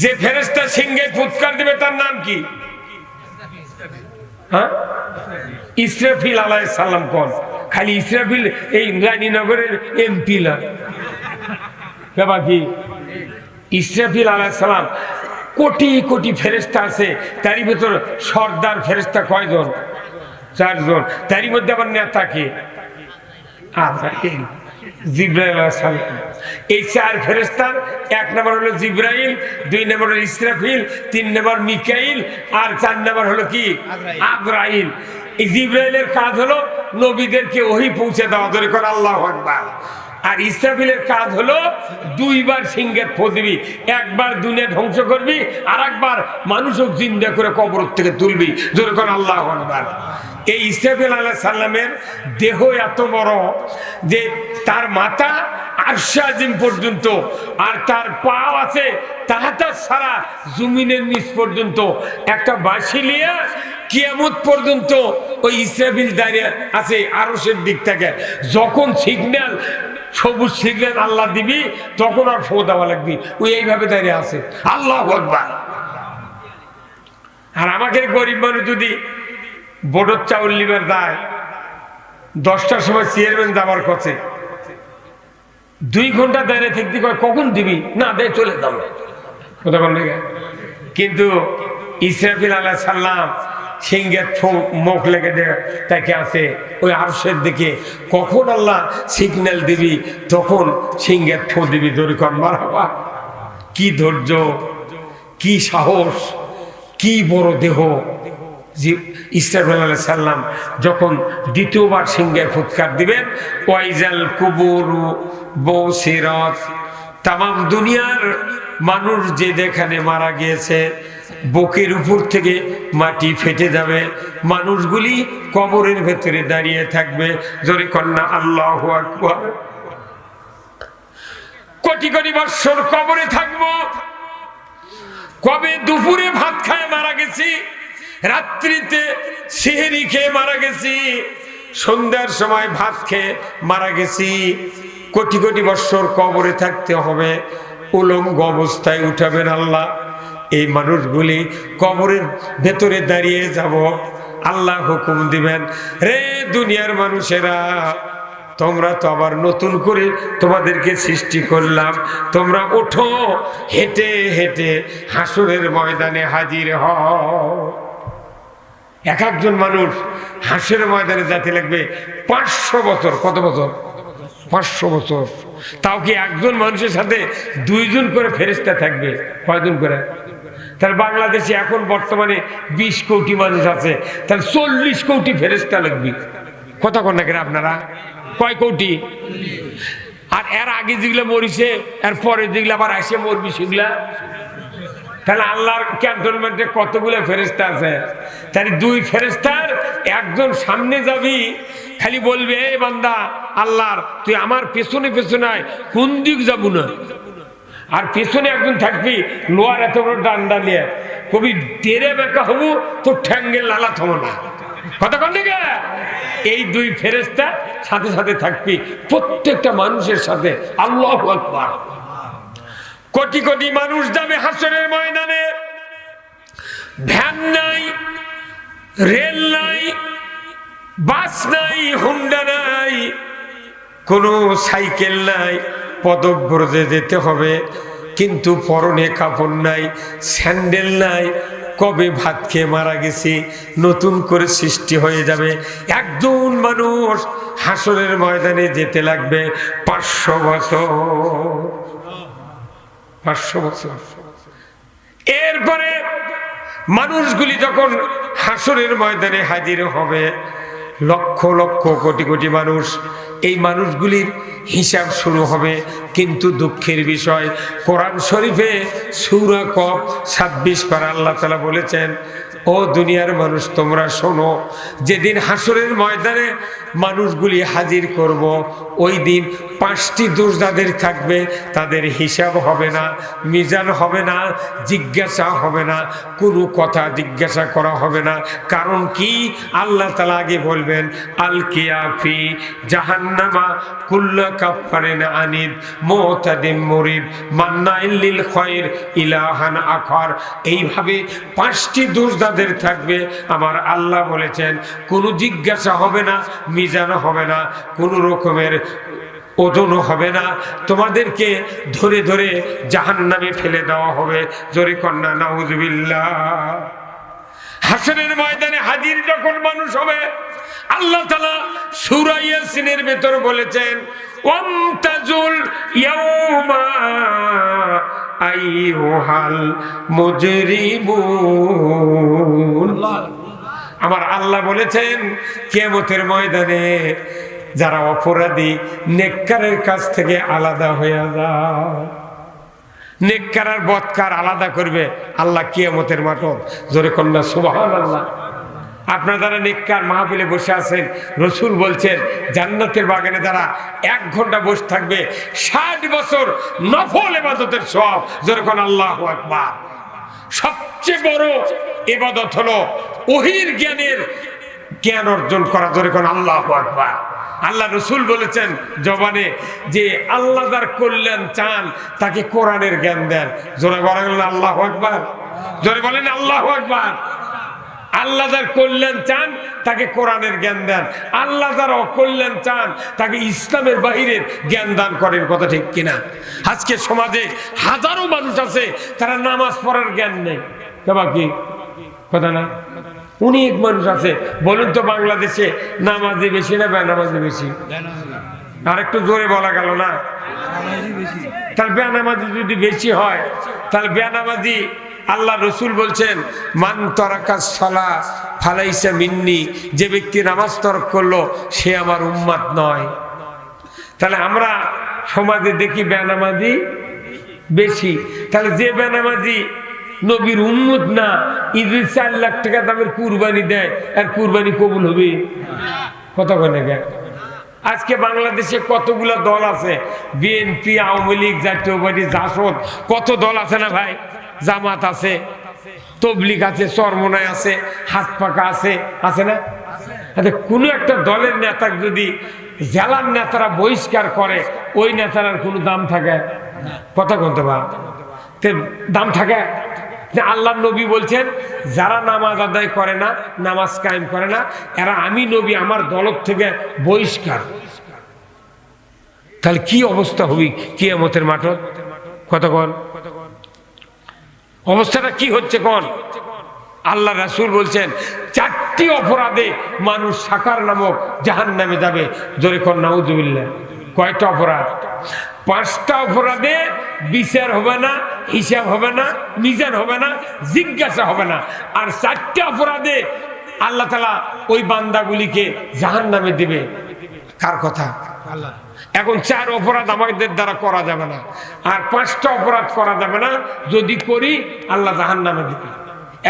যে ফেরেশতা সিংহে ফুৎকার দিবে তার নাম কি? হ্যাঁ, ইসরাফিল আলাইহিস সালাম। কোন খালি ইসরাফিল এই রানীনগরের এমপি না বাবা, কি ইসরাফিল আলাইহিস সালাম কোটি কোটি ফেরেশতা আছে, তারই ভিতর সর্দার ফেরেশতা কয়জন? 4 জন। তারই মধ্যে আবার নেতা কে? আজরাইল, জিবরাইল আলাইহিস সালাম। এই 4 ফেরেশতার 1 নম্বর হলো জিবরাইল, 2 নম্বর হলো ইসরাফিল, 3 নম্বর মিকাইল, আর 4 নম্বর হলো কি? আজরাইল। এই জিবরাইলের কাজ হলো নবীদেরকে ওহী পৌঁছে দেওয়া, ধরে কোন আল্লাহু আকবার। আর ইসরাফিলের কাজ হলো 2 বার সিংহের ফু দিবি, একবার দুনিয়া ধ্বংস করবি, আর একবার মানুষও জিন্দা করে কবর থেকে তুলবি, ধরে কোন আল্লাহু আকবার। এই ইসরাফিল আলাইহিস সালামের দেহ এত বড় যে তার মাথা আরশে আজিম পর্যন্ত, আর তার পা আছে তাহাতা সারা জমিনের নিচ পর্যন্ত। একটা বাঁশি নিয়ে কিয়ামত পর্যন্ত ওই ইসরাফিল দাঁড়িয়ে আছে আরশের দিক থেকে। যখন সিগন্যাল, সবুজ সিগন্যাল আল্লাহ দিবি, তখন আর ফু দেওয়া লাগবি, ওই এইভাবে দাঁড়িয়ে আছে। আল্লাহু আকবার। আর আমাকে গরিব মানুষ যদি বড় চাউল লিবার দেয়, 10টার সময় চেয়ারম্যান যাবার কাছে 2 ঘন্টা দাঁড়িয়ে থাকতে কয় কখন দিবি, না দে চলে যাও কথা বল। কিন্তু ইসরাফিল আলাইহিস সালাম সিংহের মুখ লেগে তাকে আছে ওই আরশের দিকে, কখন আল্লাহ সিগন্যাল দিবি তখন সিংহের ফু দিবি, দড়ি কর মারহাবা। কি ধৈর্য, কি সাহস, কি বড় দেহ। ইসরাফিল আলাইহিস সালাম যখন দ্বিতীয়বার সিংহের ফুৎকার দিবেন, ওয়াইজাল কুবুরু বউসিরাত, তামাম দুনিয়ার মানুষ যে যেখানে মারা গিয়েছে বুকের উপর থেকে মাটি ফেটে যাবে, মানুষগুলি কবরের ভেতরে দাঁড়িয়ে থাকবে, জোরে কন্যা আল্লাহু আকবার। কোটি কোটি বৎসর কবরে থাকবো। কবে দুপুরে ভাত খায় মারা গেছি, রাত্রিতে সেহরি খেয়ে মারা গেছি, সন্ধ্যার সময় ভাত খেয়ে মারা গেছি। কোটি কোটি বৎসর কবরে থাকতে হবে, উলঙ্গ অবস্থায় উঠাবেন আল্লাহ। এই মানুষগুলি কবরের ভেতরে দাঁড়িয়ে যাব, আল্লাহ হুকুম দিবেন, রে দুনিয়ার মানুষেরা, তোমরা তো আবার নতুন করে তোমাদেরকে সৃষ্টি করলাম, তোমরা ওঠো, হেঁটে হেঁটে হাসরের ময়দানে হাজির হও। এক একজন মানুষ হাসরের ময়দানে যেতে লাগবে 500 বছর। কত বছর? 500 বছর। তাও কি একজন মানুষের সাথে 2 জন করে ফেরেশতা থাকবে? কয়জন করে? তাহলে বাংলাদেশে এখন বর্তমানে 20 কোটি মানুষ আছে, তাহলে 40 কোটি ফেরেশতা লাগবে। কথা কন না কেন আপনারা? কয় কোটি? আর এর আগে যেগুলো মরিছে, এর পরে যেগুলো আবার আসে মরবি সেগুলা, তাহলে আল্লাহর ক্যান্টনমেন্টে কতগুলো ফেরেশতা আছে? তাহলে 2 ফেরেশতার একজন সামনে যাবি, খালি বলবে এই বান্দা আল্লাহর, তুই আমার পেছনে পেছনে আয়, কোন দিক যাবো না। আর পেছনে একজন থাকবি লোয়ার এত বড় ডান্ডা নিয়ে, কবি তেরে বেঁকা হবো তো ঠ্যাঙ্গের লালা থমো না। কথা কন না? এই 2 ফেরেশতা সাথে সাথে থাকবি প্রত্যেকটা মানুষের সাথে। আল্লাহু আকবার। কোটি কোটি মানুষ যাবে হাসরের ময়দানে। ভ্যান নাই, রেল নাই, বাস নাই, হুন্ডা নাই, কোনো সাইকেল নাই, পদব্রজে যেতে হবে, কিন্তু পরনে কাপড় নাই, স্যান্ডেল নাই। কবে ভাত খেয়ে মারা গেছি, নতুন করে সৃষ্টি হয়ে যাবে। একজন মানুষ হাসরের ময়দানে যেতে লাগবে 500 বছর। 500 বছর। এরপরে মানুষগুলি যখন হাসরের ময়দানে হাজির হবে, লক্ষ লক্ষ কোটি কোটি মানুষ, এই মানুষগুলির হিসাব শুরু হবে। কিন্তু দুঃখের বিষয়, কোরআন শরীফে সূরা কফ 26 পারা আল্লাহ তাআলা বলেছেন, ও দুনিয়ার মানুষ তোমরা শোনো, যেদিন হাসরের ময়দানে মানুষগুলি হাজির করব, ওই দিন 5টি দোষ যাদের থাকবে তাদের হিসাব হবে না, মিজান হবে না, জিজ্ঞাসা হবে না, কোনো কথা জিজ্ঞাসা করা হবে না। কারণ কি? আল্লাহ তাআলা আগে বলবেন আল কিয়াফি জাহান্নামা কুল্লা কাফারিন আনিদ মুতাদিম মুরিব মান্নাইল লিল খায়র ইলাহান আখার। এইভাবে 5টি দোষ যাদের থাকবে, আমার আল্লাহ বলেছেন কোনো জিজ্ঞাসা হবে না, মিজান হবে না, কোনো রকমের ওজনও হবে না, তোমাদেরকে ধরে ধরে জাহান্নামে ফেলে দেওয়া হবে। জোরে কন্যা নাউজুবিল্লাহ। হাসরের ময়দানে হাজির যখন মানুষ হবে, আল্লাহ তাআলা সূরা ইয়াসিনের ভেতর বলেছেন ওয়ামতাজুল ইয়াউমা আইয়ুহাল মুজরিমুন। আমার আল্লাহ বলেছেন কিয়ামতের ময়দানে যারা অপরাধী নেককারের কাছ থেকে আলাদা হয়ে যায়, নেককার আর বদকার আলাদা করবে আল্লাহ কিয়ামতের মাঠে। জোরে কন্যা সুবহানাল্লাহ। আপনারা যারা নেককার মাহফিলে বসে আছেন, রসুল বলছেন জান্নাতের বাগানে যারা 1 ঘন্টা বসে থাকবে 60 বছর নফল ইবাদতের সওয়াব। জোরে কন্যা আল্লাহু আকবার। সবচেয়ে বড় ইবাদত হলো ওহীর জ্ঞান অর্জন করা। জোরে কন্যা আল্লাহু আকবার। আল্লাহ রসুল বলেছেন জবানে যে আল্লাহ যার কল্যাণ চান তাকে কোরআনের জ্ঞান দেন। জোরে বলেন আল্লাহু আকবার। জোরে বলেন আল্লাহু আকবার। আল্লাহ যার কল্যাণ চান তাকে কোরআনের জ্ঞান দেন, আল্লাহ যার অকল্যাণ চান তাকে ইসলামের বাহিরের জ্ঞান দান করেন। কথা ঠিক কিনা? আজকে সমাজে হাজারো মানুষ আছে তারা নামাজ পড়ার জ্ঞান নেই। কি কথা না? অনেক মানুষ আছে। বলুন তো বাংলাদেশে নামাজি বেশি না বেনামাজি বেশি? আর একটু জোরে বলা গেল না? তাহলে বেনামাজি যদি বেশি হয় তাহলে বেনামাজি, আল্লাহ রসুল বলছেন মান তারাকাস সালাহ ফালাইসা মিন্নি, যে ব্যক্তি নামাজ তরক করলো সে আমার উম্মত নয়। তাহলে আমরা সমাজে দেখি বেনামাজি বেশি। তাহলে যে বেনামাজি নবীর উম্মত না, ঈদের 4 লাখ টাকা দামের কুরবানি দেয়, আর কুরবানি কবুল হবে? কথা বলে গে। আজকে বাংলাদেশে কতগুলো দল আছে, বিএনপি, আওয়ামী লীগ, জাতীয় পার্টি, জাসদ, কত দল আছে না ভাই? জামাত আছে, তবলিগ আছে, চরমনায় আছে, হাত পাকা আছে, আছে না? কোনো একটা দলের নেতা যদি জেলার নেতারা বহিষ্কার করে, ওই নেতার কোনো দাম থাকে? কথা বলতে পার দাম থাকে? আল্লাহ নবী বলছেন যারা নামাজ আদায় করে না, নামাজ কায়েম করে না, এরা আমি নবী আমার দলত থেকে বহিষ্কার। তাহলে কি অবস্থা হবি কিয়ামতের মাঠত? কত কোন অবস্থাটা কি হচ্ছে কোন? আল্লাহ রাসূল বলছেন 4টি অপরাধে মানুষ সাকার নামক জাহান্নামে যাবে। জোরে কোন নাউজুবিল্লাহ। কয়টা অপরাধ? 5টা অপরাধে বিচার হবে না, হিসাব হবে না, মিজান হবে না, জিজ্ঞাসা হবে না। আর 4টা অপরাধে আল্লাহ তাআলা ওই বান্দাগুলিকে জাহান্নামে দিবে। কার কথা? আল্লাহ। এখন 4 অপরাধ আমাদের দ্বারা করা যাবে না, আর 5টা অপরাধ করা যাবে না। যদি করি আল্লাহ জাহান্নামে দিবে।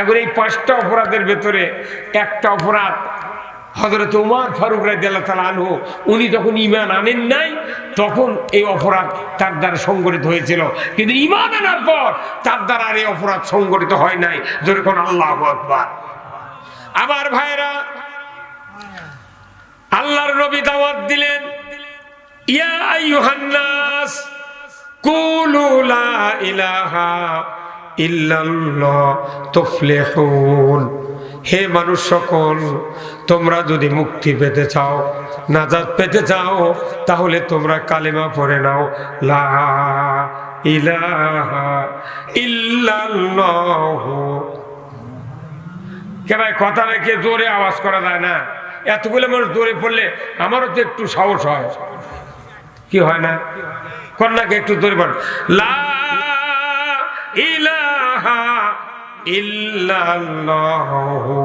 এখন এই 5টা অপরাধের ভেতরে একটা অপরাধ হযরত ওমর ফারুক রাদিয়াল্লাহু তাআলা আনহু, উনি যখন ঈমান আনেন নাই তখন এই অপরাধ তার দ্বারা সংগঠিত হয়েছিল, কিন্তু ঈমান আনার পর তার দ্বারা এই অপরাধ সংগঠিত হয় নাই। জোরে কোন আল্লাহু আকবার। আমার ভাইরা, আল্লাহর নবী দাওয়াত দিলেন ইয়া আইয়ুহান নাস কুলু লা ইলাহা ইল্লাল্লাহ তুফলিহুন। হে মানুষ সকল, তোমরা যদি মুক্তি পেতে চাও, নাজাত পেতে চাও, তাহলে তোমরা কালেমা পড়ে নাও, লা ইলাহা ইল্লাল্লাহ। কে ভাই কথা রেখে জোরে আওয়াজ করা যায় না? এতগুলো মানুষ জোরে পড়লে আমারও তো একটু সাহস হয়, কি হয় না? কন্যাকে একটু জোরে পড়, লা ইলাহা ইল্লাল্লাহু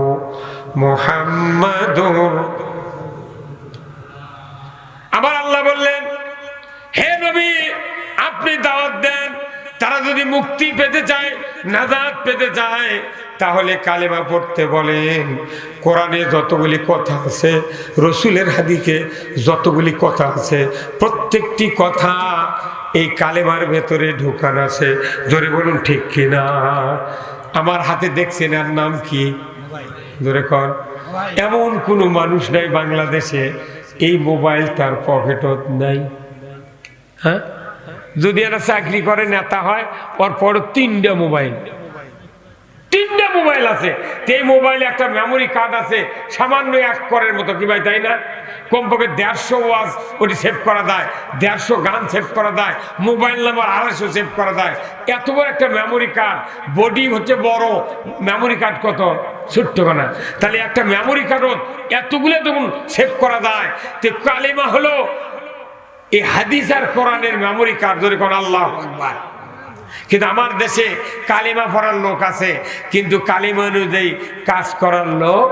মুহাম্মাদুর। আবার আল্লাহ বললেন হে নবী আপনি দাওয়াত দেন, তারা যদি মুক্তি পেতে চায়, নাজাত পেতে চায়, তাহলে কালেমা পড়তে বলেন। কোরআনে যতগুলি কথা আছে, রসুলের হাদিসে যতগুলি কথা আছে, প্রত্যেকটি কথা এই কালেমার ভেতরে ঢুকান আছে। জোরে বলুন ঠিক কিনা? আমার হাতে দেখছেন, এর নাম কি? জোরে কর। এমন কোনো মানুষ নাই বাংলাদেশে এই মোবাইল তার পকেটত নাই। হ্যাঁ, যদি একটা চাকরি করে, নেতা হয়, ওর পর তিনটা মোবাইল আছে। এই মোবাইলে একটা মেমোরি কার্ড আছে সামান্য 1 করের মতো, কি ভাই তাই না? কমপক্ষে 150 ওয়াজ ওটি সেভ করা যায়, 150 গান সেভ করা যায়, মোবাইল নাম্বার 250 সেভ করা যায়। এত বড় একটা মেমোরি কার্ড, বডি হচ্ছে বড়, মেমোরি কার্ড কত ছোট্ট না? তাহলে একটা মেমোরি কার্ডও এতগুলো তখন সেভ করা যায়। তো কালিমা হলো এই হাদিস আর কোরআনের মেমোরি কার্ড। ধরে কোন আল্লাহু আকবার। কিন্তু আমার দেশে কালিমা পড়ার লোক আছে, কিন্তু কালিমা অনুযায়ী কাজ করার লোক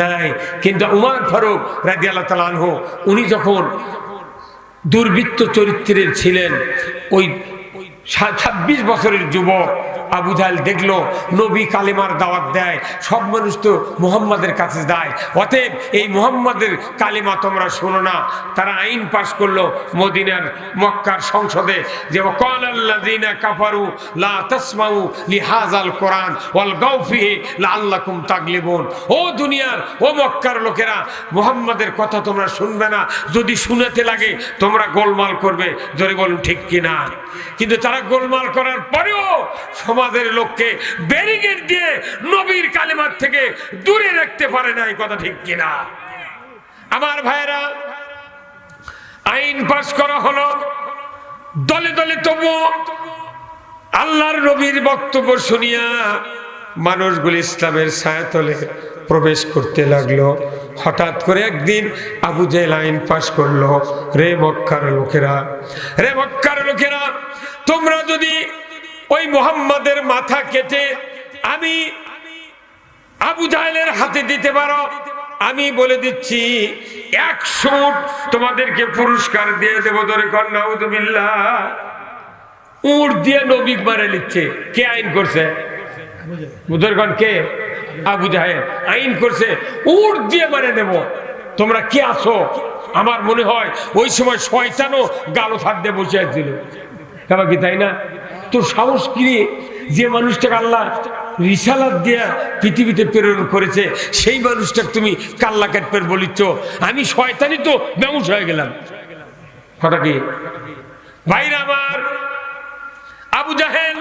নাই। কিন্তু উমর ফারুক রাদিয়াল্লাহু তাআলা আনহু, উনি যখন দুর্বৃত্ত চরিত্রের ছিলেন, ওই 26 বছরের যুবক আবু জাহেল দেখলো নবী কালিমার দাওয়াত দেয়, সব মানুষ তো মুহাম্মাদের কাছে যায়, অতএব এই মুহাম্মাদের কালিমা তোমরা শোনো না। তারা আইন পাশ করলো মদিনার মক্কার সংসদে, যে ওয়াকালাল্লাযিনা কাফারু লা তাসমাউ লিহাযাল কোরআন ওয়ালগাউ ফিহি লাআল্লাকুম তাগলিবুন। ও দুনিয়ার, ও মক্কার লোকেরা, মুহাম্মাদের কথা তোমরা শুনবে না, যদি শুনতে লাগে তোমরা গোলমাল করবে। জোরে বলুন ঠিক কিনা? কিন্তু তারা গোলমাল করার পরেও সমাজের লোককে ব্যারিকেড দিয়ে নবীর কালিমার থেকে দূরে রাখতে পারে না। এই কথা ঠিক কিনা? আমার ভাইরা, আইন পাস করা হলো দলে দলে, তবু আল্লাহর নবীর বক্তব্য শুনিয়া মানুষগুলি ইসলামের ছায়াতলে প্রবেশ করতে লাগলো। হঠাৎ করে একদিন আবু জাহেল আইন পাস করলো, রে মক্কার লোকেরা, রে মক্কার লোকেরা, তোমরা যদি ওই মুহাম্মাদের মাথা কেটে আমি আবু জাহেলের হাতে দিতে পারো, আমি বলে দিচ্ছি 100 উট তোমাদেরকে পুরস্কার দিয়ে দেবো। ধরে কর নাউযুবিল্লাহ। উট দিয়ে নবী মারে নিচ্ছে। কে আইন করছে? বুঝরগণ কে? আবু জাহেল আইন করছে, উট দিয়ে মারে দেব। তোমরা কি আছো? আমার মনে হয় ওই সময় শয়তানও গালো হাত দিয়ে বসে ছিল, কি তাই না? তোর সাহস কি রে? যে মানুষটাকে আল্লাহ রিসালাত দিয়া পৃথিবীতে প্রেরণ করেছে, সেই মানুষটাকে তুমি কাল্লা কাটপের বলিচ্ছ। আমি শয়তানি তো বেহুশ হয়ে গেলাম। কথা কি ভাইরা আমার? আবু জাহেল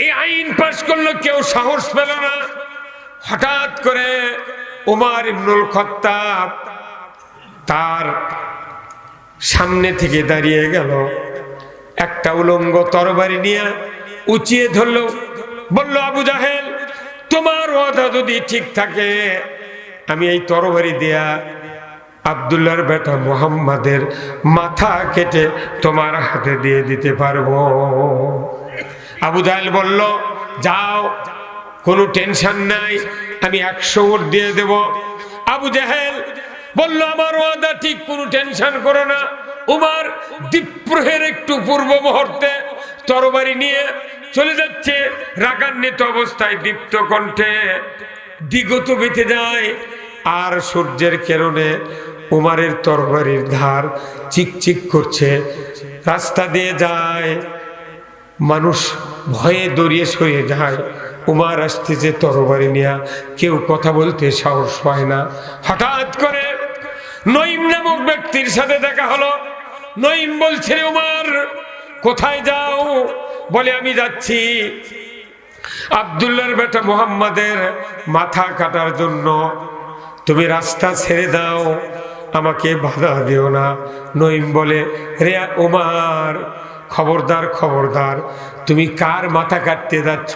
এই আইন পাশ করলো, কেউ সাহস পেল না। হঠাৎ করে ওমর ইবনুল খাত্তাব তার সামনে থেকে দাঁড়িয়ে গেল, একটা উলঙ্গ তরবারি নিয়ে উঁচিয়ে ধরলো, বলল, আবু জাহেল, তোমার ওয়াদা যদি ঠিক থাকে, আমি এই তরবারি দিয়া আব্দুল্লাহর বেটা মুহাম্মাদের মাথা কেটে তোমার হাতে দিয়ে দিতে পারবো। আবু জাহেল বলল, যাও, কোনো টেনশন নাই, আমি 100 উট দিয়ে দেব। আবু জাহেল বলল, আমার ওয়াদা ঠিক, কোনো টেনশন করো না। উমর দ্বীপ্রহের একটু পূর্ব মুহূর্তে তরবারি নিয়ে চলে যাচ্ছে, রাগান্বিত অবস্থায়, দীপ্ত কণ্ঠে দিগত বেঁধে যায়। আর সূর্যের কিরণে উমরের তরবারির ধার চিকচিক করছে। রাস্তা দিয়ে যায়, মানুষ ভয়ে দৌড়িয়ে সরে যায়। উমর আসতেছে তরবারি নিয়ে, কেউ কথা বলতে সাহস পায় না। হঠাৎ করে নঈম নামক ব্যক্তির সাথে দেখা হলো। নঈম বলছে, উমর কোথায় যাও? বলে, আমি যাচ্ছি আব্দুল্লাহর বেটা মুহাম্মাদের মাথা কাটার জন্য। তুমি রাস্তা ছেড়ে দাও, আমাকে বাধা দিও না। নঈম বলে, রে উমর, খবরদার খবরদার, তুমি কার মাথা কাটতে যাচ্ছ?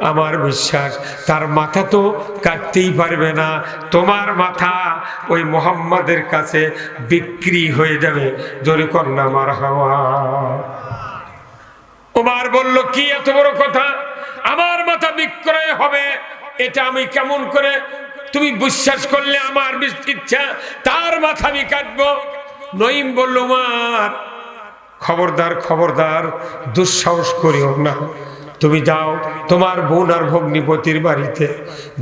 আমার বিশ্বাস তার মাথা তো কাটতেই পারবে না, তোমার মাথা ওই মুহাম্মাদের কাছে বিক্রি হয়ে যাবে। জোরে কন্যা মারহাবা। উমর বলল, কি এত বড় কথা? আমার মাথা বিক্রয় হবে, এটা আমি কেমন করে? তুমি বিশ্বাস করলে আমার ইচ্ছা, তার মাথা আমি কাটবো। নঈম বলল, উমর খবরদার খবরদার, দুঃসাহস করিও না। তুমি যাও তোমার বোন আর ভগ্নিপতির বাড়িতে,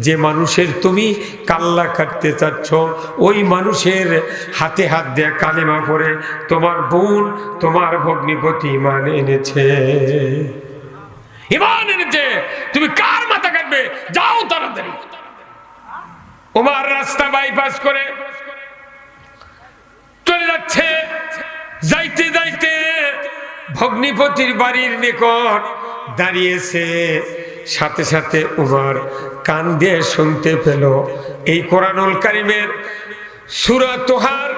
যে মানুষের তুমি কাল্লা কাটতে চাচ্ছ ওই মানুষের হাতে হাত দিয়ে কালেমা পড়ে তোমার বোন তোমার ভগ্নিপতি ঈমান এনেছে। ঈমান এনেছে, তুমি কার মাথা কাটবে? যাও তাড়াতাড়ি। ওমর রাস্তা বাইপাস করে চলে যাচ্ছে, যাইতে যাইতে ভগ্নিপতির বাড়ির নিকট দাঁড়িয়েছে। সাথে সাথে ওমর কান দিয়ে শুনতে পেল এই কোরআনুল কারীমের সূরা তোহার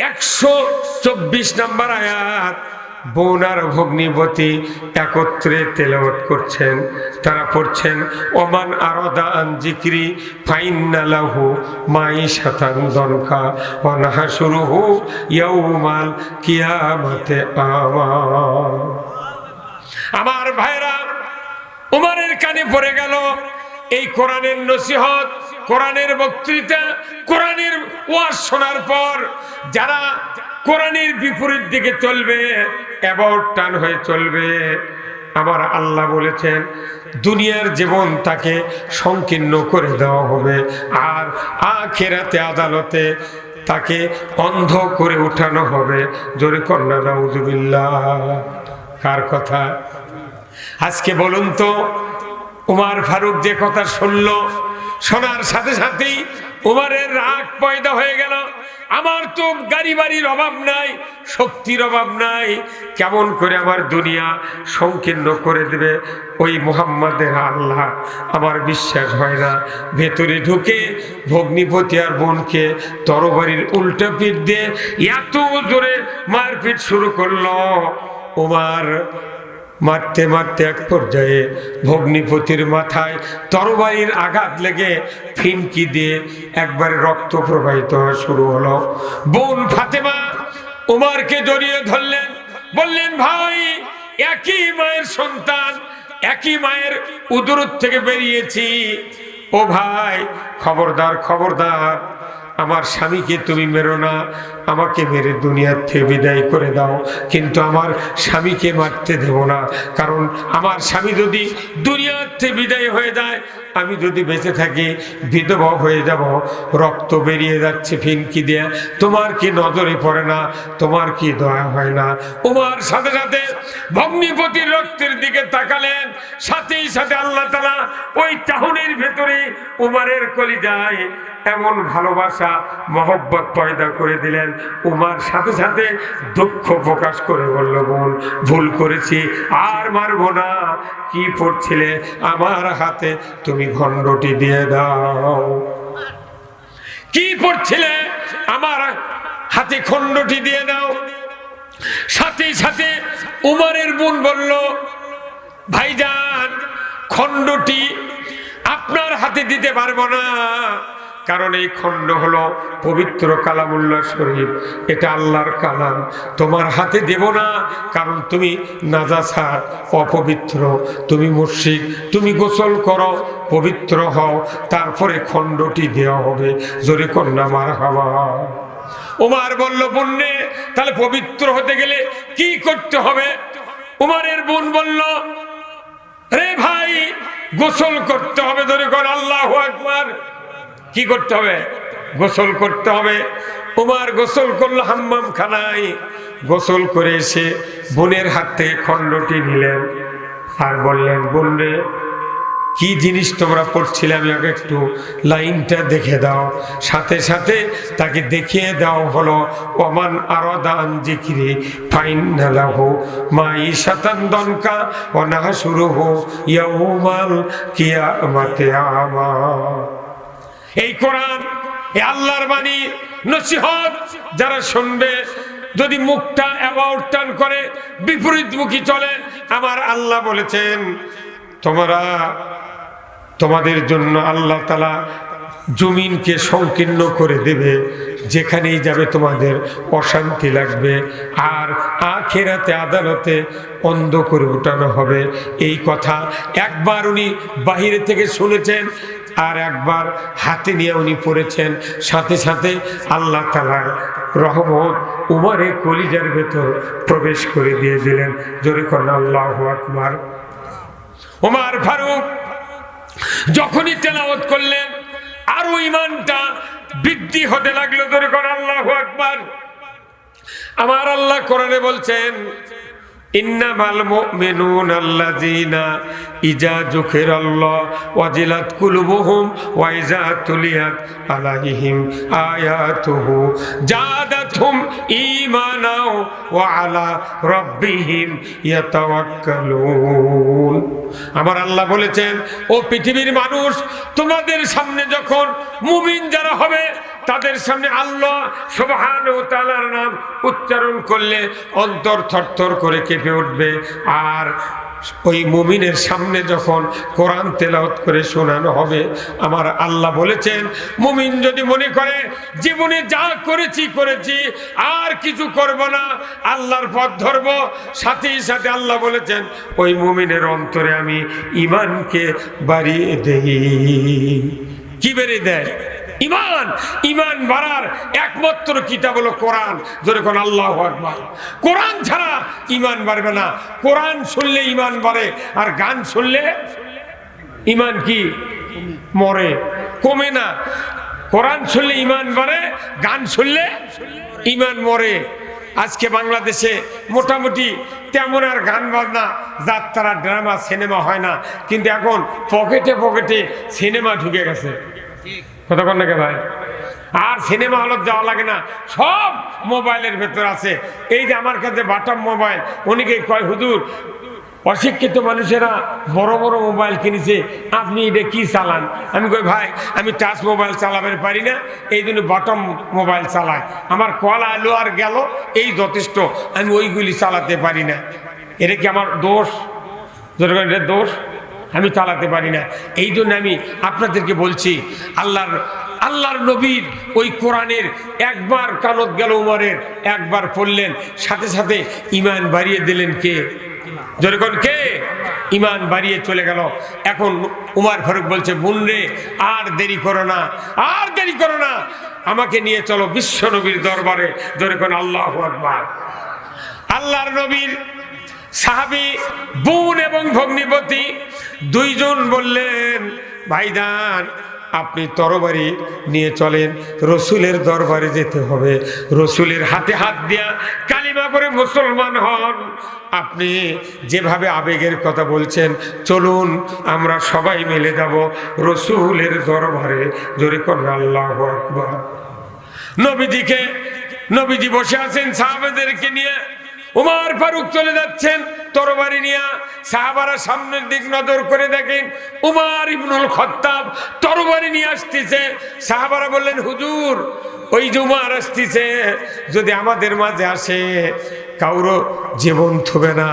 124 নম্বর আয়াত। বোন আর ভগ্নিপতি একত্রে তেলাওয়াত করছেন। তারা পড়ছেন ওমান আরাদা আন যিকরি ফাইন্না লাহু মাইশাতান দনকা ওয়া নাহশুরুহু ইয়াউমাল কিয়ামাতি আমা। আমার ভাইরা, ওমরের কানে পড়ে গেল এই কোরআনের নসিহত, কোরআনের বক্তৃতা, কোরআনের ওয়াজ শোনার পর যারা কোরআনের বিপরীত দিকে চলবে, অ্যাবাউট টার্ন হয়ে চলবে, আমার আল্লাহ বলেছেন দুনিয়ার জীবন তাকে সংকীর্ণ করে দেওয়া হবে, আর আখিরাতে আদালতে তাকে অন্ধ করে উঠানো হবে। জোরে কন্যা নাউজুবিল্লাহ। কার কথা? আজকে বলুন তো, উমর ফারুক যে কথা শুনলো, শোনার সাথে সাথেই উমরের রাগ পয়দা হয়ে গেল। আমার তো গাড়ি বাড়ির অভাব নাই, শক্তির অভাব নাই, কেমন করে আমার দুনিয়া সংকীর্ণ করে দেবে ওই মুহাম্মাদের আল্লাহ? আমার বিশ্বাস হয় না। ভেতরে ঢুকে ভগ্নিপতি আর বোনকে তরবারির উল্টা পিঠ দিয়ে এত জোরে মারপিট শুরু করলো। ওমর মারতে মারতে এক পর্যায়ে ভগ্নিপতির মাথায় তরবারির আঘাত লেগে ফিনকি দিয়ে একবারে রক্ত প্রবাহিত হওয়া শুরু হলো। বোন ফাতেমা ওমরকে জড়িয়ে ধরলেন, বললেন ভাই, একই মায়ের সন্তান, একই মায়ের উদর থেকে বেরিয়েছি। ও ভাই, খবরদার খবরদার, আমার স্বামীকে তুমি মেরো না, আমাকে মেরে দুনিয়ার থেকে বিদায় করে দাও, কিন্তু আমার স্বামীকে মারতে দেব না। কারণ আমার স্বামী যদি দুনিয়ার থেকে বিদায় হয়ে যায়, আমি যদি বেঁচে থাকি বিধবা হয়ে যাব, রক্ত বেরিয়ে যাচ্ছে ফিনকি দিয়ে, তোমার কি নজরে পড়ে না? তোমার কি দয়া হয় না? ওমর সাথে সাথে ভগ্নিপতির রক্তের দিকে তাকালেন, সাথেই সাথে আল্লাহ তাআলা ওই চাহনির ভেতরে ওমরের কলিজায় এমন ভালোবাসা মহব্বত পয়দা করে দিলেন। উমর সাথে সাথে দুঃখ প্রকাশ করে বলল, বোন ভুল করেছি, আর মারবো না। কি পড়ছিলে? আমার হাতে তুমি খণ্ডটি দিয়ে দাও। কি পড়ছিলে? আমার হাতে খণ্ডটি দিয়ে দাও। সাথে সাথে উমরের বোন বলল, ভাইজান, খণ্ডটি আপনার হাতে দিতে পারবো না, কারণ এই খণ্ড হলো পবিত্র কালামুল্লাহ শরীফ, এটা আল্লাহর কালাম। তোমার হাতে দেব না, কারণ তুমি নাজাসাত, অপবিত্র, তুমি মুশরিক, তুমি গোসল করো, পবিত্র হও, তারপরে খণ্ডটি দেওয়া হবে। জোরে কন্যা মারহাবা। ওমর বলল, বোনে, তাহলে পবিত্র হতে গেলে কি করতে হবে? উমরের বোন বলল, রে ভাই, গোসল করতে হবে। জোরে কর আল্লাহু আকবার। কি করতে হবে? গোসল করতে হবে। উমর গোসল করলো হাম্মাম খানায়। গোসল করে এসে বোনের হাত থেকে খণ্ডটি নিলেন আর বললেন, বোন রে, কি জিনিস তোমরা পড়ছিলে, আমি আগে একটু লাইনটা দেখে দাও। সাথে সাথে তাকে দেখিয়ে দাও হলো ওমান আরাদা আন যিকরি ফাইন্না লাহু মাইশাতান দনকা ওয়া নাহশুরুহু ইয়াউমাল কিয়ামাতি আমা। এই কোরআন, এই আল্লাহর বাণী, নসিহত যারা শুনবে, যদি মুখটা অ্যাবাউট টার্ন করে বিপরীতমুখী চলে, আমার আল্লাহ বলেছেন তোমাদের জন্য আল্লাহ তাআলা জমিনকে সংকীর্ণ করে দেবে, যেখানেই যাবে তোমাদের অশান্তি লাগবে, আর আখিরাতে আদালতে অন্ধ করে উঠানো হবে। এই কথা একবার উনি বাহিরে থেকে শুনেছেন, আর একবার হাতে নিয়ে উনি পড়েছেন। সাথে সাথে আল্লাহ তাআলার রহমত উমরের কলিজার ভেতর প্রবেশ করে দিয়ে দিলেন। জোরে করেন আল্লাহু আকবার। ওমর ফারুক যখনই তেলাওয়াত করলেন আরো ইমানটা বৃদ্ধি হতে লাগলো। ধরে কোন আল্লাহু আকবার। আমার আল্লাহ কোরআনে বলছেন, ইন্নামাল মুমিনুনা আল্লাযীনা ইযা যুকিরাল্লাহ ওয়াজিলাত কুলুবুহুম ওয়া ইযা তুলিয়াত আলাইহিম আয়াতুহু জাদাতহুম ঈমানাও ওয়া আলা রাব্বিহিম ইয়াতাওয়াক্কালুন। আমার আল্লাহ বলেছেন, ও পৃথিবীর মানুষ, তোমাদের সামনে যখন মুমিন যারা হবে তাদের সামনে আল্লাহ সুবহানাহু ওয়া তাআলার নাম উচ্চারণ করলে অন্তর থরথর করে কেঁপে উঠবে। আর ওই মুমিনের সামনে যখন কোরআন তেলাওয়াত করে শোনানো হবে, আমার আল্লাহ বলেছেন, মুমিন যদি মনে করে জীবনে যা করেছি আর কিছু করব না, আল্লাহর পথ ধরব, সাথে সাথে আল্লাহ বলেছেন ওই মুমিনের অন্তরে আমি ঈমানকে বাড়িয়ে দেই। কি বেরিয়ে দেয়? ঈমান। ঈমান বাড়ার একমাত্র কিতাব হলো কোরআন। জোরে কোন আল্লাহু আকবার। কোরআন ছাড়া ঈমান বাড়বে না। কোরআন শুনলে ঈমান বাড়ে, আর গান শুনলে ঈমান কি মরে, কমে না। কোরআন শুনলে ঈমান বাড়ে, গান শুনলে ঈমান মরে। আজকে বাংলাদেশে মোটামুটি তেমন আর গান বাজনা, যাত্রা, ড্রামা, সিনেমা হয় না, কিন্তু এখন পকেটে পকেটে সিনেমা ঢুকে গেছে। কতক্ষণ নাকি ভাই? আর সিনেমা হলত যাওয়া লাগে না, সব মোবাইলের ভেতর আছে। এই যে আমার কাছে বাটাম মোবাইল, অনেকেই কয় হুজুর অশিক্ষিত মানুষেরা বড় বড় মোবাইল কিনেছে, আপনি এটা কি চালান? আমি কই ভাই, আমি টাচ মোবাইল চালাতে পারি না, এই জন্য বাটম মোবাইল চালাই। আমার কল আলো আর গেল, এই যথেষ্ট, আমি ওইগুলি চালাতে পারি না। এটা কি আমার দোষ? এটা দোষ, আমি চালাতে পারি না। এই জন্য আমি আপনাদেরকে বলছি, আল্লাহর নবীর ওই কোরআনের একবার কানত গেল উমরের, একবার পড়লেন, সাথে সাথে ঈমান বাড়িয়ে দিলেন কে? যখন কে? ঈমান বাড়িয়ে চলে গেল। এখন উমর ফারুক বলছে, বোন রে, আর দেরি করো না, আর দেরি করো না, আমাকে নিয়ে চলো বিশ্ব নবীর দরবারে। যখন আল্লাহু আকবার। আল্লাহর নবীর সাহাবী বোন এবং ভগ্নিপতি দুইজন বললেন, ভাইজান আপনি তরবারি নিয়ে চলেন, রসুলের দরবারে যেতে হবে, রসুলের হাতে হাত দিয়া কালিমা করে মুসলমান হন। আপনি যেভাবে আবেগের কথা বলছেন, চলুন আমরা সবাই মিলে যাব রসুলের দরবারে। জোরে করুন আল্লাহু আকবার। নবীজি বসে আছেন সাহাবাদেরকে নিয়ে, উমর ফারুক চলে যাচ্ছেন তরবারি নিয়ে। সাহাবারা সামনের দিক নজর করে দেখেন উমর ইবনুল খাত্তাব তরবারি নিয়ে আসতেছে। সাহাবারা বললেন, হুজুর ওই যে উমর আসতেছে, যদি আমাদের মাঝে আসে কাউরও জীবন থবে না,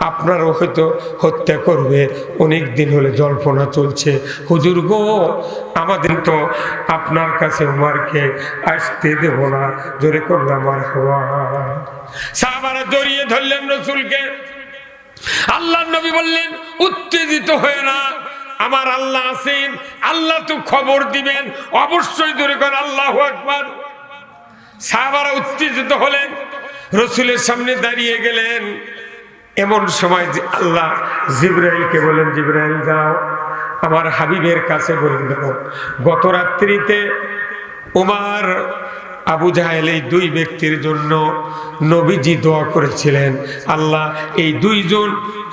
আপনারও হয়তো হত্যা করবে। অনেক দিন হলে জল্পনা চলছে, হুজুর গো আমাদের তো আপনার কাছে উমরকে আসতে দেব না। জোরে করলাম মারহাবা। সাহাবারা জড়িয়ে ধরলেন রসুলকে। আল্লাহর নবী বললেন, উত্তেজিত হয়ে না, আমার আল্লাহ আছেন, আল্লাহ তো খবর দিবেন অবশ্যই। জোরে করে আল্লাহু আকবার। সাহাবারা উত্তেজিত হলেন, রসুলের সামনে দাঁড়িয়ে গেলেন। এমন সময় আল্লাহ জিবরাইলকে বলেন, জিবরাইল যাও আমার হাবিবের কাছে বলে দেবো, গত রাত্রিতে উমর আবু জাহেল এই দুই ব্যক্তির জন্য নবীজি দোয়া করেছিলেন। আল্লাহ এই দুইজন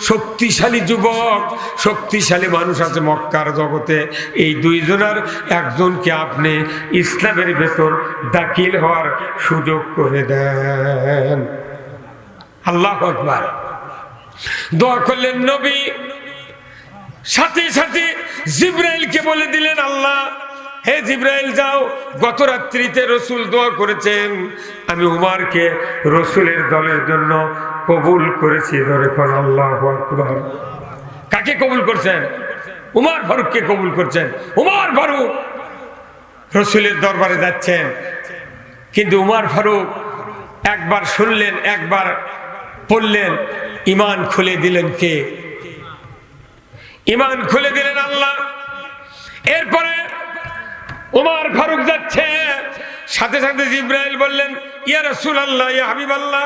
শক্তিশালী যুবক, শক্তিশালী মানুষ আছে মক্কার জগতে, এই দুইজনের একজনকে আপনি ইসলামের ভেতর দাখিল হওয়ার সুযোগ করে দেন। আল্লাহু আকবার। দোয়া করলেন নবী, সাথে সাথে জিবরাইলকে বলে দিলেন, আল্লাহ হে জিবরাইল যাও, গত রাত্রিতে রসুল দোয়া করেছেন, আমি উমরকে রসুলের দলের জন্য কবুল করেছি। ধরে কোন আল্লাহু আকবার। কাকে কবুল করছেন? উমর ফারুককে কবুল করছেন। উমর ফারুক রসুলের দরবারে যাচ্ছেন, কিন্তু উমর ফারুক একবার শুনলেন, একবার পড়লেন, ঈমান খুলে দিলেন কে? ঈমান খুলে দিলেন আল্লাহ। এরপরে উমর ফারুক যাচ্ছে, সাথে সাথে জিবরাইল বললেন, ইয়া রাসূলুল্লাহ, ইয়া হাবিবাল্লাহ,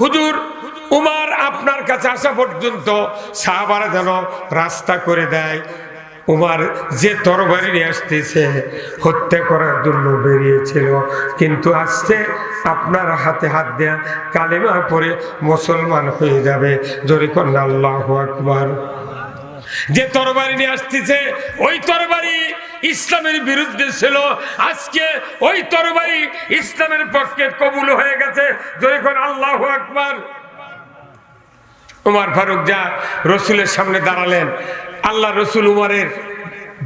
হুজুর উমার আপনার কাছে আসা পর্যন্ত সাহাবারা যেন রাস্তা করে দেয়। উমার যে তরবারি নিয়ে আসতেছে হত্যা করার জন্য বেরিয়েছিল, কিন্তু আসছে আপনার হাতে হাত দেয়া কালেমা পড়ে মুসলমান হয়ে যাবে। জোরে কন্যা আল্লাহু আকবার। যে তরবারি নিয়ে আসতেছে ওই তরবারি ইসলামের বিরুদ্ধে ছিল, আজকে ওই তরবারি ইসলামের পক্ষে কবুল হয়ে গেছে। জোরে কন্যা আল্লাহু আকবার। উমার ফারুক যা রসুলের সামনে দাঁড়ালেন, আল্লাহ রসুল উমারের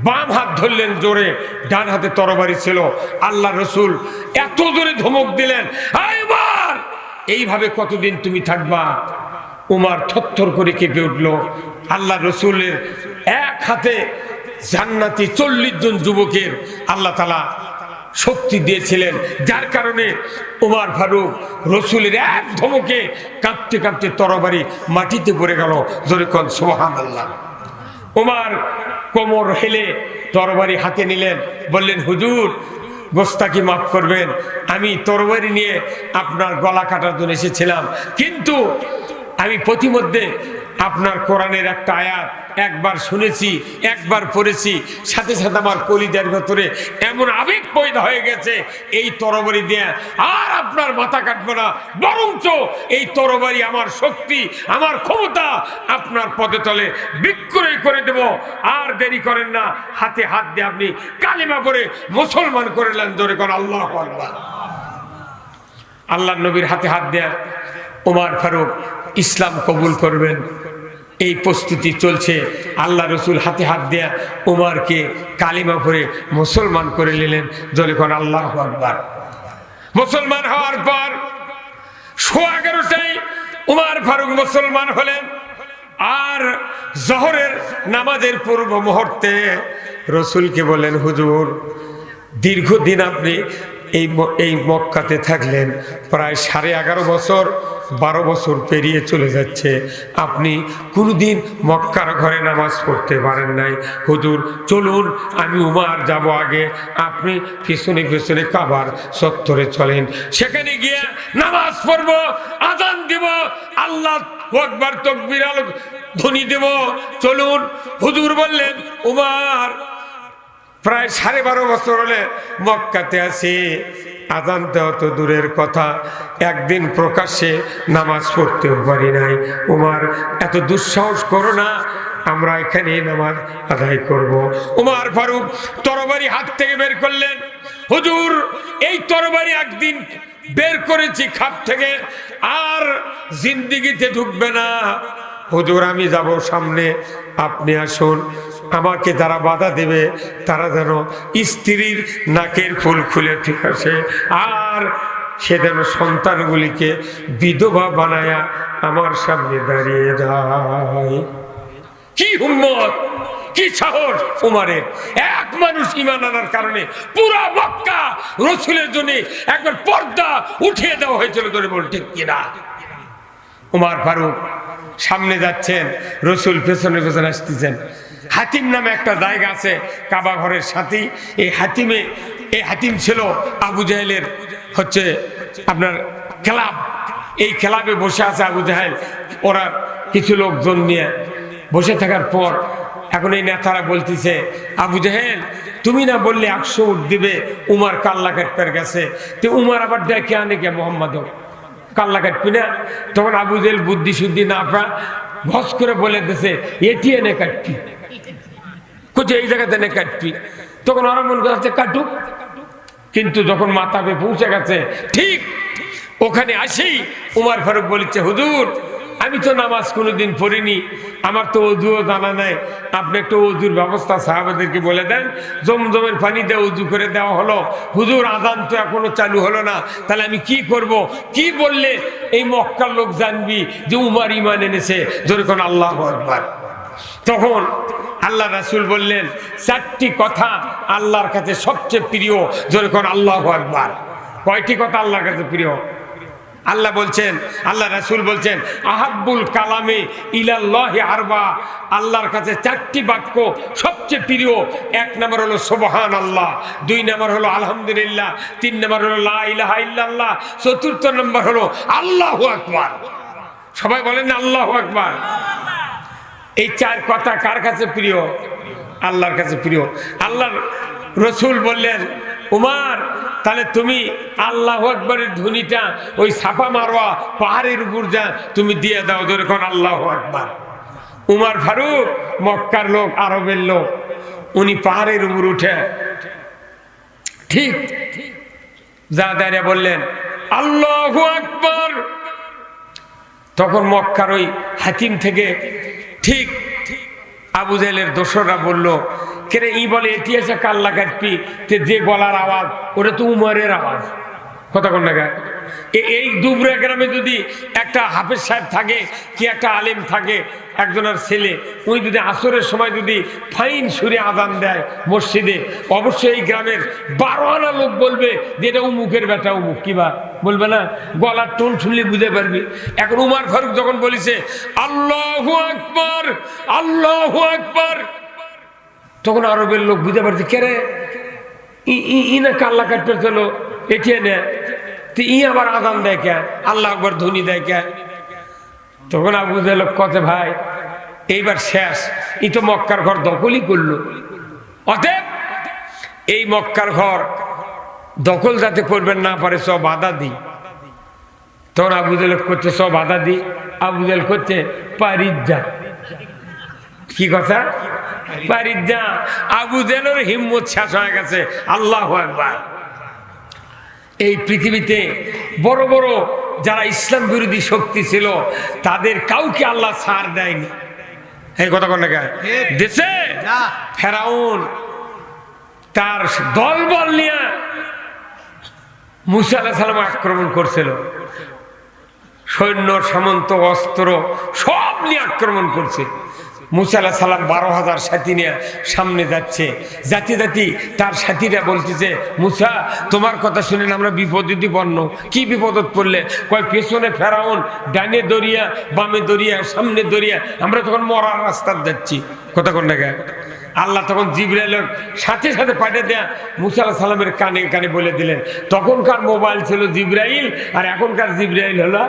বাম হাত ধরলেন জোরে, ডান হাতে তরবারি ছিল। আল্লাহ রসুল এত জোরে ধমক দিলেন, আয় উমার, এইভাবে কতদিন তুমি থাকবা? উমার থরথর করে কেঁপে উঠল। আল্লাহ রসুলের এক হাতে জান্নাতি 40 জন যুবকের আল্লাহ তাআলা শক্তি দিয়েছিলেন, যার কারণে উমার ফারুক রসুলের এক ধমকে কাঁপতে কাঁপতে তরবারি মাটিতে পড়ে গেল। জোরে কোন সুবহানাল্লাহ। উমার কোমর হেলে তরবারি হাতে নিলেন, বললেন, হুজুর গোস্তাকি মাফ করবেন, আমি তরবারি নিয়ে আপনার গলা কাটার জন্য এসেছিলাম, কিন্তু আমি প্রতিমধ্যে আপনার কোরআনের একটা আয়াত একবার শুনেছি, একবার পড়েছি, সাথে সাথে আমার কলিজার ভেতরে এমন আবেগ পয়দা হয়ে গেছে, এই তরবারি দিয়ে আর আপনার মাথা কাটবো না, বরঞ্চ এই তরবারি আমার শক্তি, আমার ক্ষমতা আপনার পদে তলে বিক্রয় করে দেব। আর দেরি করেন না, হাতে হাত দিয়ে আপনি কালিমা পড়ে মুসলমান করে নেন। জোরে করেন আল্লাহু আকবার। আল্লাহ নবীর হাতে হাত দেয়া উমার ফারুক ইসলাম কবুল করবেন, এই প্রস্তুতি চলছে। আল্লাহ রসুল হাতে হাত দেয়া উমারকে কালিমা পড়ে মুসলমান করে নিলেন। জোরে কোন আল্লাহু আকবার। মুসলমান হওয়ার পর 11:15টায় উমার ফারুক মুসলমান হলেন। আর জোহরের নামাজের পূর্ব মুহূর্তে রসুলকে বলেন, হুজুর দীর্ঘদিন আপনি এই মক্কাতে থাকলেন, প্রায় 11.5 বছর, 12 বছর পেরিয়ে চলে যাচ্ছে, আপনি কোনোদিন মক্কার ঘরে নামাজ পড়তে পারেন নাই। হুজুর চলুন, আমি উমার যাব আগে, আপনি পিছনে পিছনে কাবার চত্বরে চলেন, সেখানে গিয়ে নামাজ পড়ব, আযান দিব, আল্লাহু আকবার তাকবীর ধ্বনি দেব, চলুন। হুজুর বললেন, উমার প্রায় 12.5 বছর হলে মক্কাতে আছি, আযান দেওয়া তো দূরের কথা, একদিন প্রকাশ্যে নামাজ পড়তেও পারি নাই। উমার এত দুঃসাহস করো না, আমরা এখানে নামাজ আদায় করব। উমার ফারুক তরবারি হাত থেকে বের করলেন। হুজুর এই তরবারি একদিন বের করেছি খাপ থেকে, আর জিন্দেগিতে ঢুকবে না। হুজুর আমি যাব সামনে, আপনি আসুন, আমাকে যারা বাধা দেবে তারা যেন স্ত্রীর নাকের ফুল খুলে ঠিক আসে, আর সে যেন সন্তানগুলিকে বিধবা বানায়া আমার সামনে দাঁড়িয়ে যায়। কি হিম্মত, কি সাহস উমারের! এক মানুষ ঈমান আনার কারণে পুরা মক্কা রাসূলের জন্য একবার পর্দা উঠিয়ে দেওয়া হয়েছিল। ধরে বল ঠিক কিনা? উমার ফারুক সামনে যাচ্ছেন, রসুল পেছনে পেছনে আসতেছেন। হাতিম নামে একটা জায়গা আছে কাবা ঘরের সাথে, এই হাতিম ছিল আবু জাহেলের হচ্ছে আপনার ক্লাব, এই ক্লাবে বসে আছে আবু জাহেল। ওরা কিছু লোকজন নিয়ে বসে থাকার পর এখন এই নেতারা বলতেছে, আবু জাহেল তুমি না বললে 100 উট দিবে, উমার কাল্লা কাটতে গেছে, তো উমার আবার ডেকে আনে কে মোহাম্মদ কাল্লা কাটবি না? তখন আবু জাহেল বুদ্ধি শুদ্ধি না পা ভস করে বলে দিছে, এটি এনে কাটবি, কোথায় এই জায়গাতে এনে কাটবি। তখন ওরা মনে করছে কাটুক, কিন্তু যখন মাথাবে পৌঁছে গেছে ঠিক ওখানে আসি উমার ফারুক বলেছে, হুজুর আমি তো নামাজ কোনোদিন পড়িনি, আমার তো ওযুও জানা নাই, আপনি একটু ওযুর ব্যবস্থা সাহাবাদেরকে বলে দেন। জমজমের পানি দিয়ে ওযু করে দেওয়া হলো। হুজুর আযান তো এখনো চালু হলো না, তাহলে আমি কি করব? কি বললে এই মক্কার লোক জানবি যে উমার ঈমান এনেছে? জোরে কোন আল্লাহু আকবার। তখন আল্লাহ রাসূল বললেন, 4টি কথা আল্লাহর কাছে সবচেয়ে প্রিয়। জোরে কোন আল্লাহু আকবার। কয়টি কথা আল্লাহর কাছে প্রিয়? আল্লাহ বলছেন, আল্লাহ রাসূল বলছেন, আহাব্বুল কালামে ইলাল্লাহি আরবা, আল্লাহর কাছে 4টি বাক্য সবচেয়ে প্রিয়। 1 নম্বর হলো সুবহানাল্লাহ, 2 নম্বর হলো আলহামদুলিল্লাহ, 3 নম্বর হলো লা ইলাহা ইল্লাল্লাহ, 4র্থ নম্বর হলো আল্লাহু আকবার। সবাই বলেন আল্লাহু আকবার। এই চার কথা কার কাছে প্রিয়? আল্লাহর কাছে প্রিয়। আল্লাহর রসুল বললেন, উমার তাহলে তুমি আল্লাহু আকবারের ধ্বনিটা ওই সাফা মারওয়া পাহাড়ের উপর যা তুমি দিয়ে দাও, যখন আল্লাহু আকবার। উমার ফারুক মক্কার লোক, আরবের লোক, উনি পাহাড়ের উপর উঠে ঠিক যা দাঁড়িয়ে বললেন আল্লাহু আকবার। তখন মক্কার ওই হাতিম থেকে ঠিক আবু জাহেলের দোসররা বলল, কেরে ই বলে এটি এসে কাল্লা কাটপি, যে গলার আওয়াজ ওটা তো উমরের আওয়াজ। কথা কোন জায়গায়? এই দুবরা গ্রামে যদি একটা হাফেজ সাহেব থাকে কি একটা আলেম থাকে, একজনের ছেলে, উনি যদি আসরের সময় যদি ফাইন সুরে আজান দেয় মসজিদে, অবশ্যই এই গ্রামের 12 আনা লোক বলবে যে এটা উমুকের বেটা উমুক। কিবা বলবে না? গলার টোন শুনলে বুঝতে পারবি। এখন উমার ফারুক যখন বলেছে আল্লাহু আকবার, আল্লাহু আকবার, তখন আরবের লোক বুঝতে পারছে কে রে ই না কাল্লা কাটতে চলো এটি নে, ই আবার আজান দেয় কে, আল্লাহ আকবার ধ্বনি দেয় কে। তখন আবু জাহেল কতে ভাই এইবার শেষ, ই তো মক্কার ঘর দখলই করলো, অতএব এই মক্কার ঘর দখল যাতে করবেন না পারে সব বাধা দিই। তখন আবু জাহেল করছে সব বাধা দিই, আবু জাহেল করছে পারিজ্জা। কি কথা? পারিজ্জা। আবু জাহেলের হিম্মত শেষ হয়ে গেছে। আল্লাহু আকবার। এই পৃথিবীতে বড় বড় যারা ইসলাম বিরোধী শক্তি ছিল তাদের কাউকে আল্লাহ ছাড় দেয়নি। এই কথা কোন জায়গায় দেশে ফেরাউন তার দলবল নিয়ে মুসা আলাইহিস সালাম আক্রমণ করছিল, সৈন্য সামন্ত অস্ত্র সব নিয়ে আক্রমণ করছে। মুসা আলাইহিস সালাম 12,000 সাথী নিয়ে সামনে যাচ্ছে, জাতি জাতি তার সাথীরা বলতেছে, মুসা তোমার কথা শুনে আমরা বিপদে বন্য। কি বিপদত পড়লে? কয় পেছনে ফেরাউন, ডানে দরিয়া, বামে দরিয়া, সামনে দরিয়া, আমরা তখন মরার রাস্তা যাচ্ছি। কথা কোন জায়গায়? আল্লাহ তখন জিবরাইলের সাথে সাথে পাঠিয়ে দেয়া মুসা আলাইহিস সালামের কানে কানে বলে দিলেন। তখনকার মোবাইল ছিল জিবরাইল, আর এখনকার জিবরাইল হলো।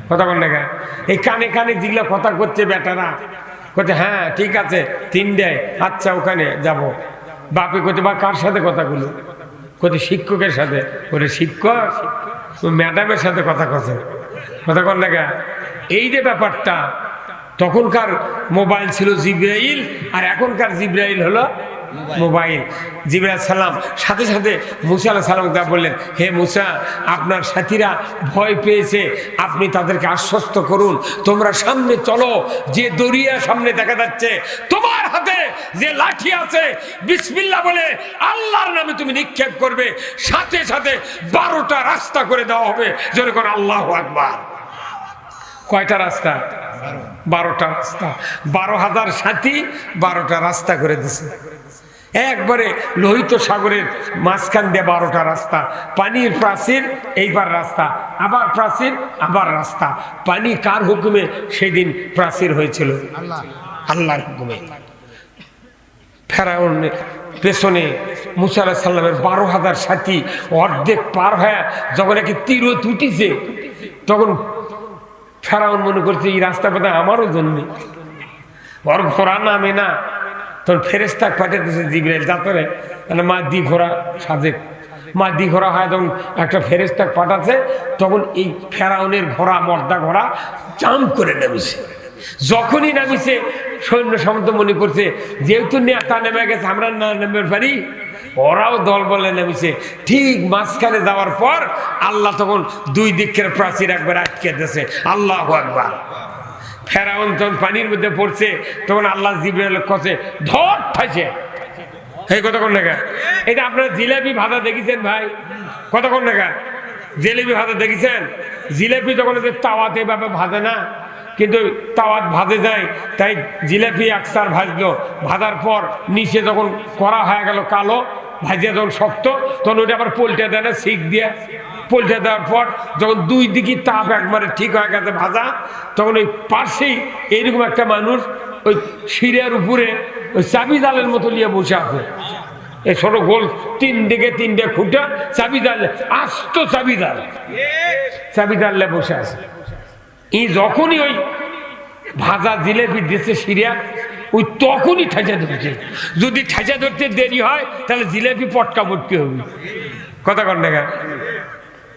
কথা কোন জায়গায়? এই কানে কানে যেগুলো কথা করছে বেটারা, কোথায় হ্যাঁ ঠিক আছে 3টায়, আচ্ছা ওখানে যাব। বাপে কোথায় বা কার সাথে কথাগুলো কোথায়? শিক্ষকের সাথে। ওরে শিক্ষক ম্যাডামের সাথে কথা কথা। কথা কোন জায়গায়? এই যে ব্যাপারটা, তখনকার মোবাইল ছিল জিবরাইল, আর এখনকার জিবরাইল হলো মোবাইল। জিবরাইল সালাম সাথে সাথে মুসা আলাইহিস সালাম বললেন, হে মুসা আপনার সাথীরা ভয় পেয়েছে, আপনি তাদেরকে আশ্বস্ত করুন, তোমরা সামনে চলো, যে দরিয়া সামনে দেখা যাচ্ছে, তোমার হাতে যে লাঠি আছে বিসমিল্লাহ বলে আল্লাহর নামে তুমি নিক্ষেপ করবে, সাথে সাথে 12টা রাস্তা করে দেওয়া হবে। জোরে করে আল্লাহু আকবার। কয়টা রাস্তা? 12টা রাস্তা। 12,000 সাথী 12টা রাস্তা করে দিছে। একবারে লোহিত সাগরের মাঝখান দিয়ে 12টা রাস্তা, পানির প্রাচীর, এইবার রাস্তা, আবার প্রাচীর, আবার রাস্তা। পানি কার হুকুমে সেদিন প্রাচীর হয়েছিল? আল্লাহর হুকুমে। ফেরাউনের পেছনে মুসা আলাইহিস সালামের 12,000 সাথী অর্ধেক পার হয়ে যখন একটি তীরত উঠিছে, তখন ফেরাউন মনে করছে এই রাস্তা পথে আমারও জন্য, ওর ঘোড়া নামে না। তখন ফেরেশতা পাঠিয়ে দিয়েছে জিবরাইল, যাতরে মানে মাদি ঘোড়া সাজে, মাদি ঘোড়া হয় তখন একটা ফেরেশতা পাঠাচ্ছে। তখন এই ফেরাউনের ঘোড়া, মর্দা ঘোড়া জাম করে নামিছে। যখনই নামিছে সৈন্য সামন্ত মনে করছে যেহেতু নেতা নেমে গেছে আমরা না নেমে পারি, ওরাও দল বলে নেমেছে। ঠিক মাঝখানে যাওয়ার পর আল্লাহ তখন 2 দিকের প্রাচীর একবার আটকে দিয়েছে। আল্লাহু আকবার। ফেরাউন যখন পানির মধ্যে পড়ছে তখন আল্লাহ জিবরাইল কাছে ধর ঠাইছে। এই কথা কোন জায়গা? এটা আপনারা জিলাপি ভাজা দেখেছেন ভাই? কথা কোন জায়গা? জিলাপি ভাজা দেখেছেন? জিলাপি যখন তাওয়াতে এভাবে ভাজে না, কিন্তু তাওয়াত ভাজে যায়, তাই জিলাপি আকসার ভাজলো, ভাজার পর নিচে যখন করা হয়ে গেল কালো, ভাজিয়া যখন শক্ত, তখন ওইটা আবার পোল্টে দেয় না, শিক দিয়ে পোল্টে দেওয়ার পর যখন 2 দিকে তাপ একবারে ঠিক হয়ে গেছে ভাজা, তখন ওই পাশেই এইরকম একটা মানুষ ওই শিরার উপরে ওই চাবি জালের মতো নিয়ে বসে আছে। এই ছোট গোল 3 দিকে 3টে খুঁটা, চাবি জাল, আস্ত চাবি জাল, চাবি জানলে বসে আছে। এই যখনই ওই ভাজা জিলেপি দেশে সিরিয়া ওই তখনই ঠাঁচা ধরছে। যদি ঠাঁচা ধরতে দেরি হয় তাহলে জিলেপি পটকা পটকি হবে। কথা কন দেখা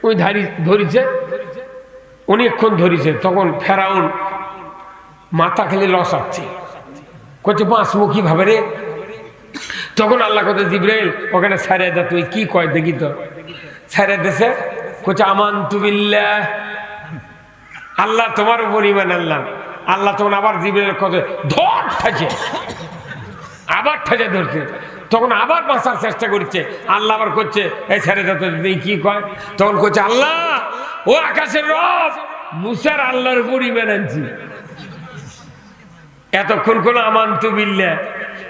ওই ধরিছে, অনেকক্ষণ ধরিছে। তখন ফেরাউন মাথা খেলে লসাচ্ছে, করছে পাঁচমুখী ভাবে রে। তখন আল্লাহ কথা জিবরাইল ওখানে ছাড়িয়ে দা, তুই কি কয় দেখি তো। ছাড়িয়ে দেশে করছে আমানতু বিল্লাহ, আল্লাহ তোমার উপর ঈমান আনলাম। আল্লাহ তখন আবার জিবরাইল কথা ধর ঠাচে, আবার ঠাচে ধরছে। তখন আবার বাঁচার চেষ্টা করছে। আল্লাহ আবার করছে এই ছেড়ে দা, কি কয়। তখন করছে আল্লাহ ও আকাশের রব, মুসার আল্লাহর উপর ঈমান আনছি। এতক্ষণ কোন আমানতু বিল্লাহ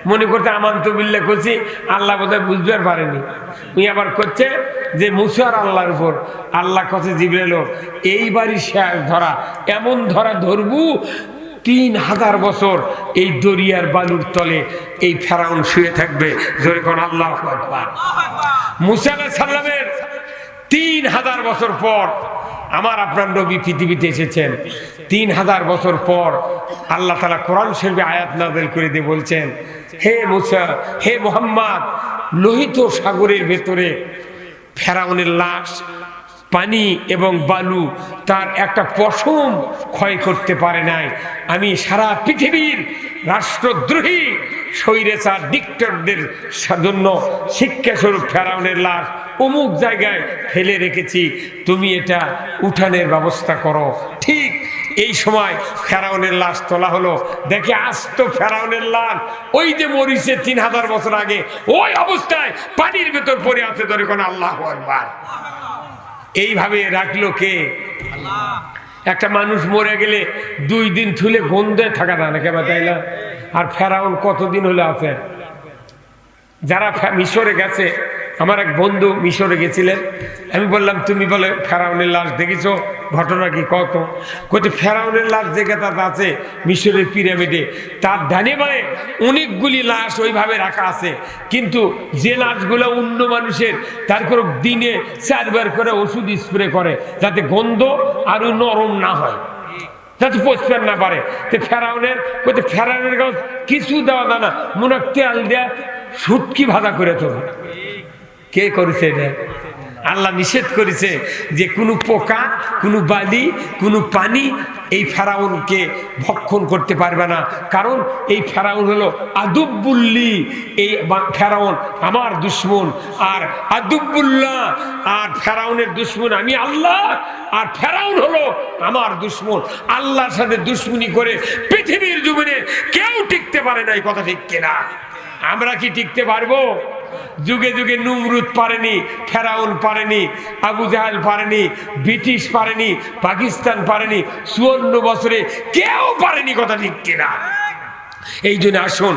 মনে করতে আমানতু বিল্লাহ করছি, আল্লাহ বোধহয় বুঝতে পারেনি। উনি আবার করছে যে মুসার আল্লাহর উপর। আল্লাহ কাছে জিবরাইল এইবারই শেষ ধরা, এমন ধরা ধরবু 3000 বছর এই দরিয়ার বালুর তলে এই ফেরাউন শুয়ে থাকবে। জোরে কোন আল্লাহু আকবার। মুসা আলাইহিস সালামের 3000 বছর পর আমার আপনার নবী পৃথিবীতে এসেছেন। 3000 বছর পর আল্লাহ তাআলা কোরআন শরীফে আয়াত নাযিল করে দিয়ে বলছেন, হে মুসা, হে মুহাম্মদ, লোহিত সাগরের ভেতরে ফেরাউনের লাশ, পানি এবং বালু তার একটা পশম ক্ষয় করতে পারে নাই। আমি সারা পৃথিবীর রাষ্ট্রদ্রোহী স্বৈরাচার ডিক্টেটরদের জন্য শিক্ষাস্বরূপ ফেরাউনের লাশ অমুক জায়গায় ফেলে রেখেছি, তুমি এটা উঠানের ব্যবস্থা করো। ঠিক এই সময় ফেরাউনের লাশ তোলা হলো। দেখে আস্ত ফেরাউনের লাশ ওই যে মরিছে 3000 বছর আগে ওই অবস্থায় পানির ভেতর পড়ে আছে। ধরে কোন আল্লাহু আকবার। এইভাবে রাখলো কে? একটা মানুষ মরে গেলে 2 দিন থুলে গন্ধে থাকা না নাকি বাতাইলা। আর ফেরাউন কতদিন হলে আছে? যারা মিশরে গেছে, আমার এক বন্ধু মিশরে গেছিলেন, আমি বললাম তুমি বলে ফেরাউনের লাশ দেখেছো, ঘটনা কি কত? কত ফেরাউনের লাশ জায়গাটা আছে মিশরের পিরামিডে, তার ডানে বাঁয়ে অনেকগুলি লাশ ওইভাবে রাখা আছে। কিন্তু যে লাশগুলো অন্য মানুষের, তারপর দিনে 4 বার করে ওষুধ স্প্রে করে যাতে গন্ধ আরো নরম না হয়, যাতে পচতে না পারে। তো ফেরাউনের গাছ কিছু দেওয়া যায় না, মনে তেল দেয়া শুটকি ভাজা করে তো। কে করেছে এটা? আল্লাহ নিষেধ করেছে যে কোনো পোকা, কোনো বালি, কোনো পানি এই ফেরাউনকে ভক্ষণ করতে পারবে না। কারণ এই ফেরাউন হলো আদুব্বুল্লি, এই ফেরাউন আমার দুশ্মন। আর আদুব্বুল্লাহ আর ফেরাউনের দুশ্মন আমি আল্লাহ, আর ফেরাউন হলো আমার দুশ্মন। আল্লাহর সাথে দুশ্মনী করে পৃথিবীর জমিনে কেউ টিকতে পারে না। এই কথা ঠিক কিনা? আমরা কি টিকতে পারবো? যুগে যুগে নমরুদ পারেনি, ফেরাউন পারেনি, আবু জাহেল পারেনি, ব্রিটিশ পারেনি, পাকিস্তান পারেনি, 54 বছরে কেউ পারেনি। কথা ঠিক কিনা? এই জন্য আসুন